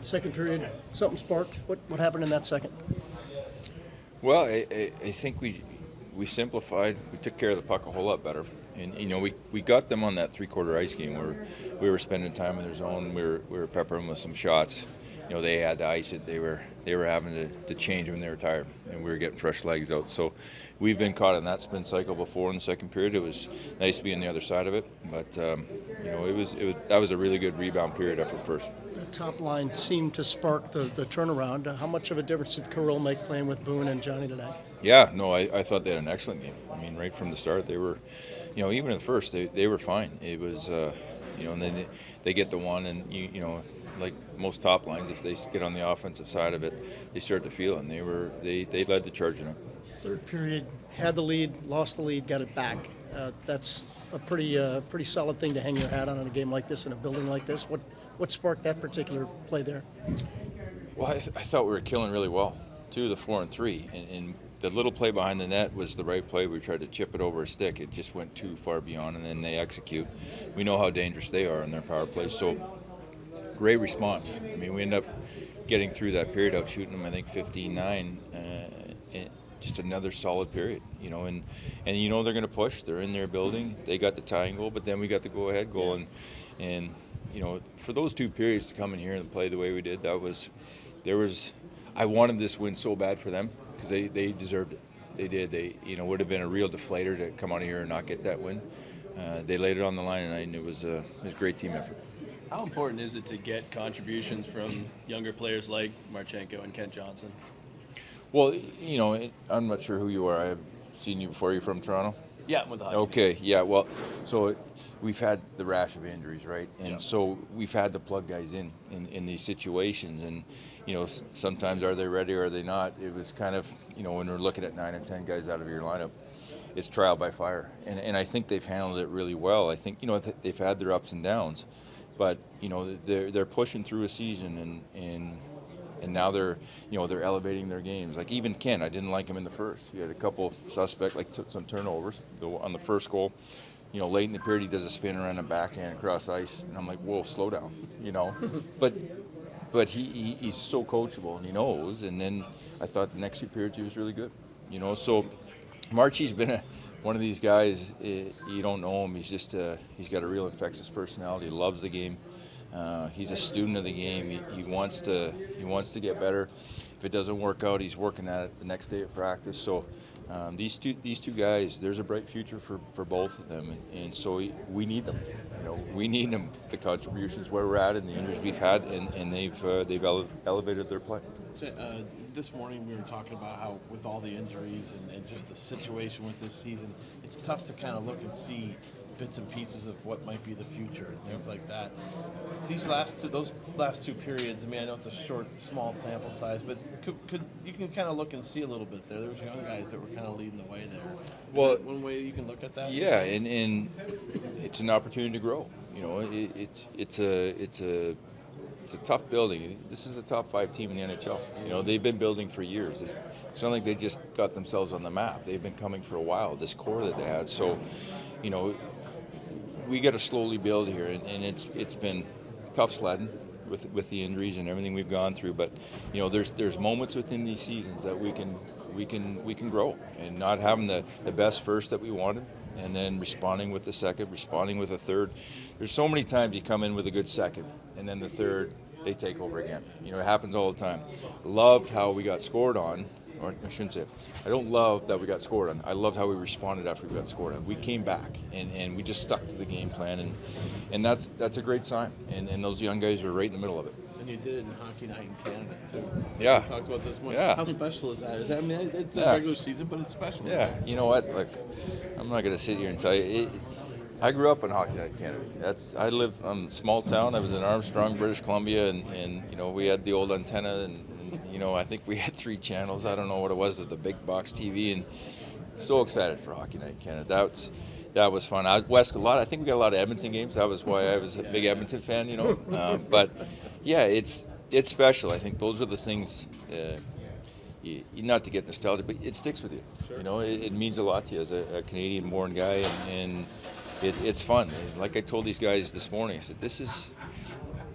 Second period, something sparked. What happened in that second? Well, I think we simplified. We took care of the puck a whole lot better. And, we got them on that three-quarter ice game where we were spending time in their zone. We were peppering with some shots. They had to ice it. They were having to change when they were tired, and we were getting fresh legs out. So we've been caught in that spin cycle before in the second period. It was nice to be on the other side of it, but that was a really good rebound period after the first. The top line seemed to spark the turnaround. How much of a difference did Kirill make playing with Boone and Johnny tonight? Yeah, no, I thought they had an excellent game. I mean, right from the start, they were, even in the first, they were fine. It was, and then they get the one, and like most top lines, if they get on the offensive side of it, they start to feel it. And they led the charge in it. Third period, had the lead, lost the lead, got it back. That's a pretty solid thing to hang your hat on in a game like this, in a building like this. What sparked that particular play there? Well, I thought we were killing really well, 2 of the 4 and 3, and the little play behind the net was the right play. We tried to chip it over a stick. It just went too far beyond, and then they execute. We know how dangerous they are in their power play. So great response. I mean, we end up getting through that period out shooting them, I think, 15-9. Just another solid period, and they're going to push. They're in their building. They got the tying goal, but then we got the go-ahead goal, and for those 2 periods to come in here and play the way we did, I wanted this win so bad for them because they deserved it. They did. They would have been a real deflator to come out of here and not get that win. They laid it on the line, and it was a great team effort. How important is it to get contributions from younger players like Marchenko and Kent Johnson? Well, I'm not sure who you are. I've seen you before. You're from Toronto? Yeah, with the hockey. Okay, yeah. Well, so we've had the rash of injuries, right? And so we've had to plug guys in these situations. And, sometimes are they ready or are they not? It was kind of, when we're looking at 9 or 10 guys out of your lineup, it's trial by fire. And I think they've handled it really well. I think, they've had their ups and downs. But, they're pushing through a season and now they're elevating their games. Like even Ken, I didn't like him in the first. He had a couple suspect, took some turnovers on the first goal. Late in the period, he does a spin around a backhand across ice, and I'm like, whoa, slow down, But he's so coachable, and he knows. And then I thought the next 2 periods he was really good, So Marchie's been one of these guys. You don't know him. He's just he's got a real infectious personality. He loves the game. He's a student of the game. He wants to get better. If it doesn't work out, he's working at it the next day at practice. So these two guys, there's a bright future for both of them, and so we need them. We need them. The contributions where we're at and the injuries we've had, and they've elevated their play. This morning we were talking about how with all the injuries and just the situation with this season, it's tough to kind of look and see bits and pieces of what might be the future and things like that. Those last two periods, I mean, I know it's a small sample size, but could you can kind of look and see a little bit there. There was young guys that were kind of leading the way there. Well, one way you can look at that. Yeah, and it's an opportunity to grow. It's a tough building. This is a top 5 team in the NHL. They've been building for years. It's not like they just got themselves on the map. They've been coming for a while. This core that they had. So, we got to slowly build here, and it's been tough sledding with the injuries and everything we've gone through. But there's moments within these seasons that we can grow, and not having the best first that we wanted, and then responding with the second, responding with a third. There's so many times you come in with a good second, and then the third they take over again. It happens all the time. Loved how we got scored on. Or I shouldn't say it. I don't love that we got scored on. I loved how we responded after we got scored on. We came back, and we just stuck to the game plan, and that's a great sign. And those young guys were right in the middle of it. And you did it in Hockey Night in Canada, too. Yeah. We talked about this one. Yeah. How special is that? I mean, it's a regular season, but it's special. Yeah. You know what? Look, I'm not going to sit here and tell you. I grew up in Hockey Night in Canada. I lived in a small town. I was in Armstrong, British Columbia, and we had the old antenna, and I think we had 3 channels. I don't know what it was at the big box TV, and so excited for Hockey Night in Canada. That was fun. I think we got a lot of Edmonton games. That was why I was a big Edmonton fan, But yeah, it's special. I think those are the things. Not to get nostalgic, but it sticks with you. Sure. It means a lot to you as a Canadian-born guy, and it's fun. And like I told these guys this morning, I said,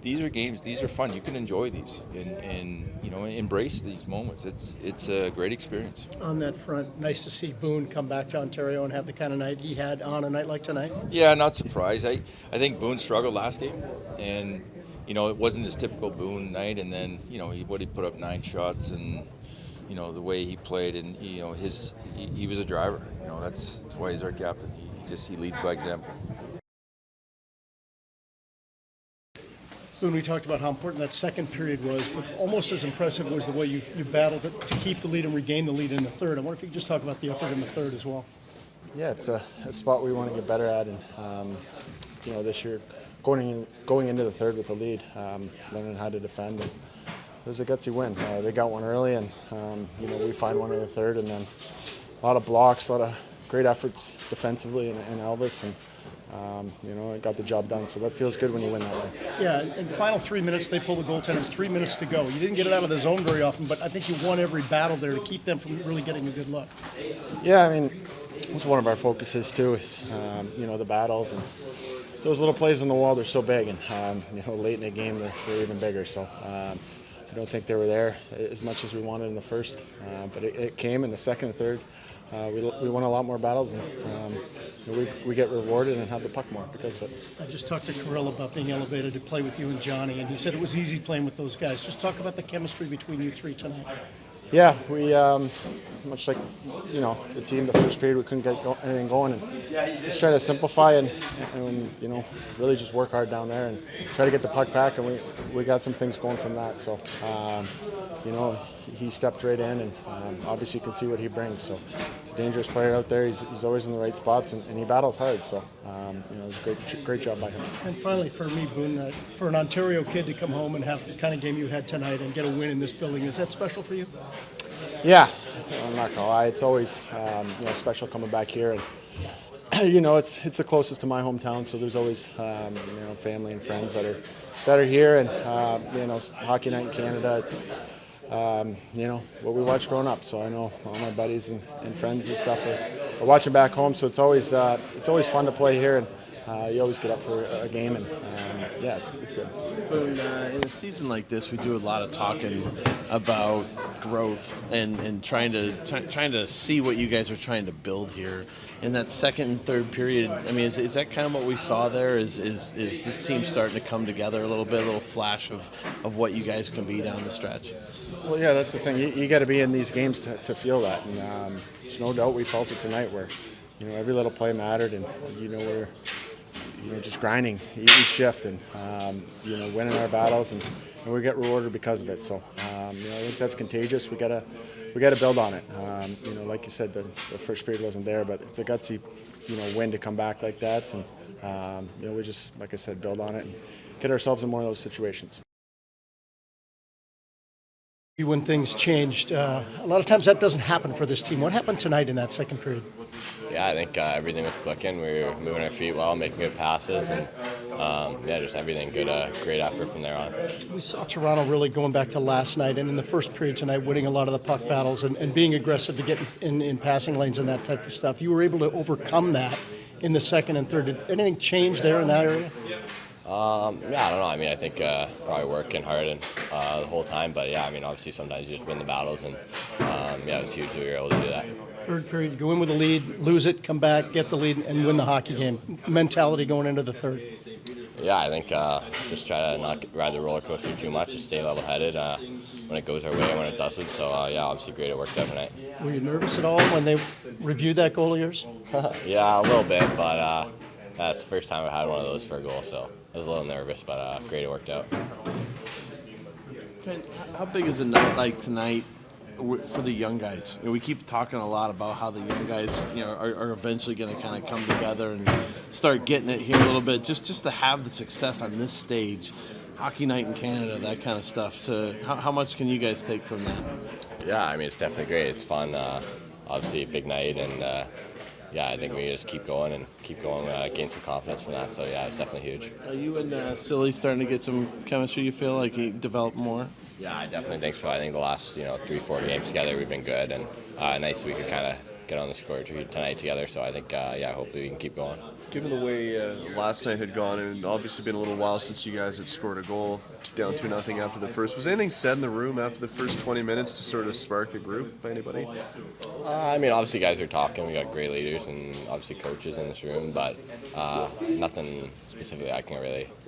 these are games. These are fun. You can enjoy these and embrace these moments. It's a great experience. On that front, nice to see Boone come back to Ontario and have the kind of night he had on a night like tonight. Yeah, not surprised. I think Boone struggled last game, and it wasn't his typical Boone night. And then he put up 9 shots, and the way he played, and he was a driver. That's why he's our captain. He leads by example. Boone, we talked about how important that second period was, but almost as impressive was the way you battled it to keep the lead and regain the lead in the third. I wonder if you could just talk about the effort in the third as well. Yeah, it's a spot we want to get better at, and this year going into the third with a lead, learning how to defend. And it was a gutsy win. They got one early, and we find one in the third, and then a lot of blocks, a lot of great efforts defensively in Elvis, and it got the job done. So that feels good when you win that way. Yeah, in the final 3 minutes, they pulled the goaltender, 3 minutes to go. You didn't get it out of the zone very often, but I think you won every battle there to keep them from really getting a good look. Yeah, I mean, it's one of our focuses too, is the battles, and those little plays on the wall, they're so big, and late in the game they're even bigger. So I don't think they were there as much as we wanted in the first, but it came in the second and third. We won a lot more battles, and we get rewarded and have the puck more because of it. I just talked to Kirill about being elevated to play with you and Johnny, and he said it was easy playing with those guys. Just talk about the chemistry between you three tonight. Yeah, we much like the team. The first period we couldn't get anything going, and just try to simplify and really just work hard down there and try to get the puck back. And we got some things going from that. So he stepped right in, and obviously you can see what he brings. So he's a dangerous player out there. He's always in the right spots, and he battles hard. So it's a great job by him. And finally, for me, Boone, for an Ontario kid to come home and have the kind of game you had tonight and get a win in this building, is that special for you? Yeah, I'm not gonna lie. It's always special coming back here, and it's the closest to my hometown. So there's always family and friends that are here, and hockey night in Canada. It's what we watched growing up. So I know all my buddies and friends and stuff are watching back home. So it's always fun to play here, and you always get up for a game, and it's good. Boone, in a season like this, we do a lot of talking about growth and trying to see what you guys are trying to build here. In that second and third period, I mean, is that kind of what we saw there? Is this team starting to come together a little bit, a little flash of what you guys can be down the stretch? Well, yeah, that's the thing. You got to be in these games to feel that, and there's no doubt we felt it tonight, where every little play mattered, and we're just grinding each shift, and winning our battles, and we get rewarded because of it. So I think that's contagious. We gotta build on it. Like you said, the first period wasn't there, but it's a gutsy win to come back like that, and we just, like I said, build on it and get ourselves in more of those situations. When things changed, a lot of times that doesn't happen for this team. What happened tonight in that second period? Yeah, I think everything was clicking. We were moving our feet well, making good passes, and just everything good. Great effort from there on. We saw Toronto really going back to last night, and in the first period tonight, winning a lot of the puck battles and being aggressive to get in passing lanes and that type of stuff. You were able to overcome that in the second and third. Did anything change there in that area? I don't know. I mean, I think probably working hard and the whole time, but yeah, I mean, obviously sometimes you just win the battles, and it was huge that we were able to do that. Third period, you go in with a lead, lose it, come back, get the lead, and win the hockey game. Mentality going into the third. Yeah, I think just try to not ride the roller coaster too much, just stay level-headed when it goes our way and when it doesn't. So, obviously great it worked out tonight. Were you nervous at all when they reviewed that goal of yours? Yeah, a little bit, but that's the first time I had one of those for a goal, so I was a little nervous, but great it worked out. How big is a night like tonight for the young guys? We keep talking a lot about how the young guys, are eventually going to kind of come together and start getting it here a little bit. Just to have the success on this stage, hockey night in Canada, that kind of stuff. How much can you guys take from that? Yeah, I mean, it's definitely great. It's fun. Obviously, a big night, and I think we just keep going, gain some confidence from that. So yeah, it's definitely huge. Are you and Silly starting to get some chemistry? You feel like you develop more? Yeah, I definitely think so. I think the last 3-4 games together we've been good, and nice we could kind of get on the score sheet tonight together. So I think hopefully we can keep going. Given the way last night had gone, and obviously been a little while since you guys had scored a goal, down 2-0 after the first, was anything said in the room after the first 20 minutes to sort of spark the group by anybody? I mean, obviously, guys are talking. We got great leaders and obviously coaches in this room, but nothing specifically I can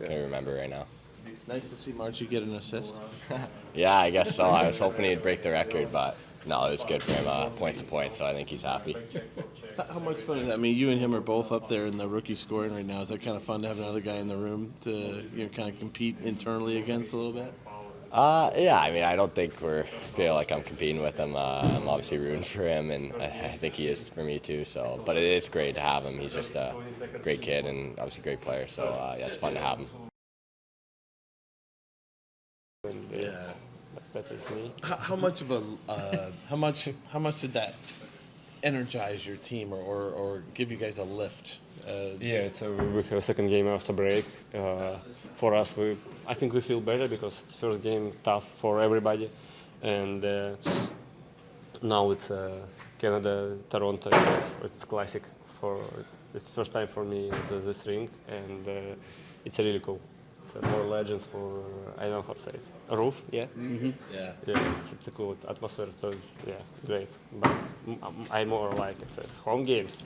remember right now. It's nice to see Marchie get an assist. Yeah, I guess so. I was hoping he'd break the record, but no, it was good for him. Points to points, so I think he's happy. How much fun is that? I mean, you and him are both up there in the rookie scoring right now. Is that kind of fun to have another guy in the room to kind of compete internally against a little bit? Yeah, I mean, I don't think feel like I'm competing with him. I'm obviously rooting for him, and I think he is for me too. So, but it's great to have him. He's just a great kid and obviously a great player. So yeah, it's fun to have him. Yeah. That is me. How much of a how much did that energize your team or give you guys a lift? Yeah, we have a second game after break. For us, I think we feel better because it's first game tough for everybody, and now it's Canada, Toronto. It's classic. It's first time for me in this ring, and it's really cool. It's more legends for I don't know how to say it. A roof, yeah. Mm-hmm. Yeah. Yeah, it's a cool atmosphere. So yeah, great. But I more like it. It's home games,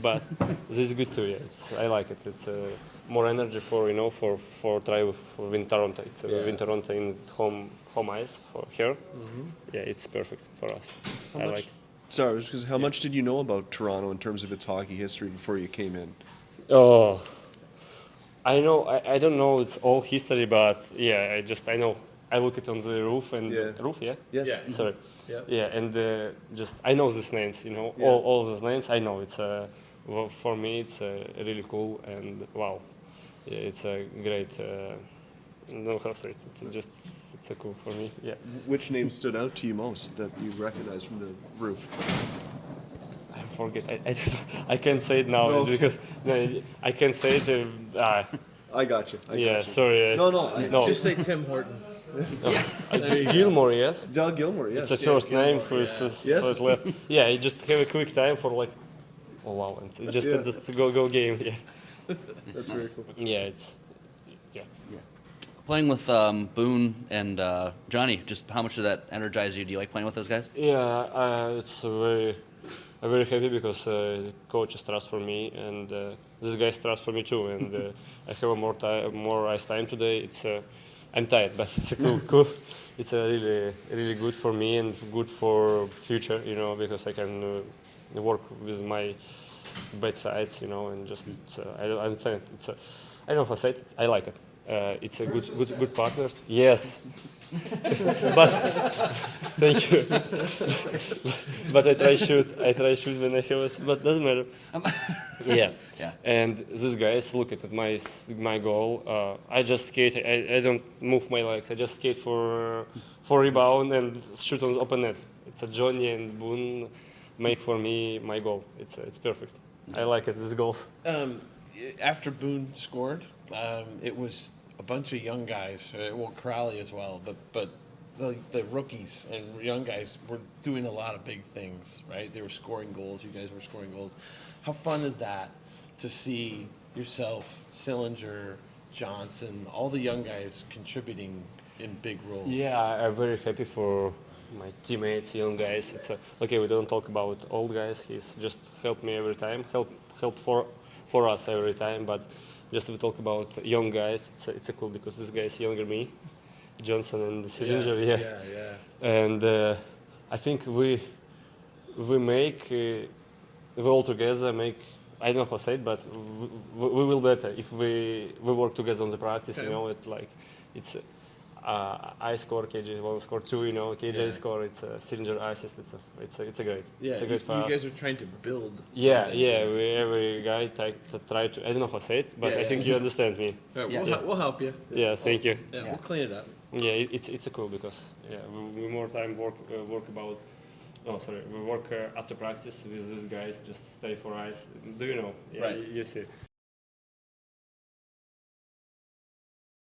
but this is good too. Yeah, I like it. It's more energy for try for win Toronto. It's win Toronto in home ice for here. Mm-hmm. Yeah, it's perfect for us. I like. Sorry, because how much did you know about Toronto in terms of its hockey history before you came in? Oh. I know. I don't know. It's all history, but yeah, I know. I look it on the roof and roof. Yeah. Yes. Yeah. Sorry. Yeah. Yeah, and just I know these names. All these names. I know. It's for me. It's really cool and wow. Yeah, it's a great. I don't know how to say it. It's a cool for me. Yeah. Which name stood out to you most that you recognized from the roof? I forget. I can't say it now because I can't say it. I got you. Sorry. No. Just say Tim Horton. Gilmore, yes. Doug Gilmore, yes. It's the first name who is Yes. left. Yeah, you just have a quick time for like, oh wow, it's just a go game. Yeah. That's very cool. Yeah, it's yeah. Playing with Boone and Johnny, just how much did that energize you? Do you like playing with those guys? Yeah, I'm very happy because coaches trust for me and these guys trust for me too. And I have more ice time today. I'm tired, but it's cool. It's really good for me and good for future, because I can work with my bad sides, and just I'm saying I don't know how to say it. I like it. It's a good partners. Yes. But thank you. But I try shoot when I have but doesn't matter. Yeah. And these guys look at my goal. I just skate. I don't move my legs. I just skate for rebound and shoot on open net. It's a Johnny and Boone make for me my goal. It's perfect. I like it. These goals. After Boone scored, it was a bunch of young guys, Crowley as well, but the rookies and young guys were doing a lot of big things, right? They were scoring goals. You guys were scoring goals. How fun is that to see yourself, Sillinger, Johnson, all the young guys contributing in big roles? Yeah, I'm very happy for my teammates, young guys. It's okay. We don't talk about old guys. He's just helped me every time, help for us every time, but. Just we talk about young guys. It's cool because this guy is younger than me, Johnson and Sillinger. Yeah. And I think we make we all together make. I don't know how to say it, but we will better if we work together on the practice. It's I score, KJ will score 2. KJ score. It's Sillinger assist. It's a great. Yeah, it's a great you guys are trying to build. Yeah. Every guy try to. I don't know how to say it, but I think you understand me. We'll help you. Yeah, thank you. Yeah, we'll clean it up. Yeah, it's cool because we more time work about. Oh, sorry, we work after practice with these guys. Just stay for ice. Do you know? Yeah, Right. You see.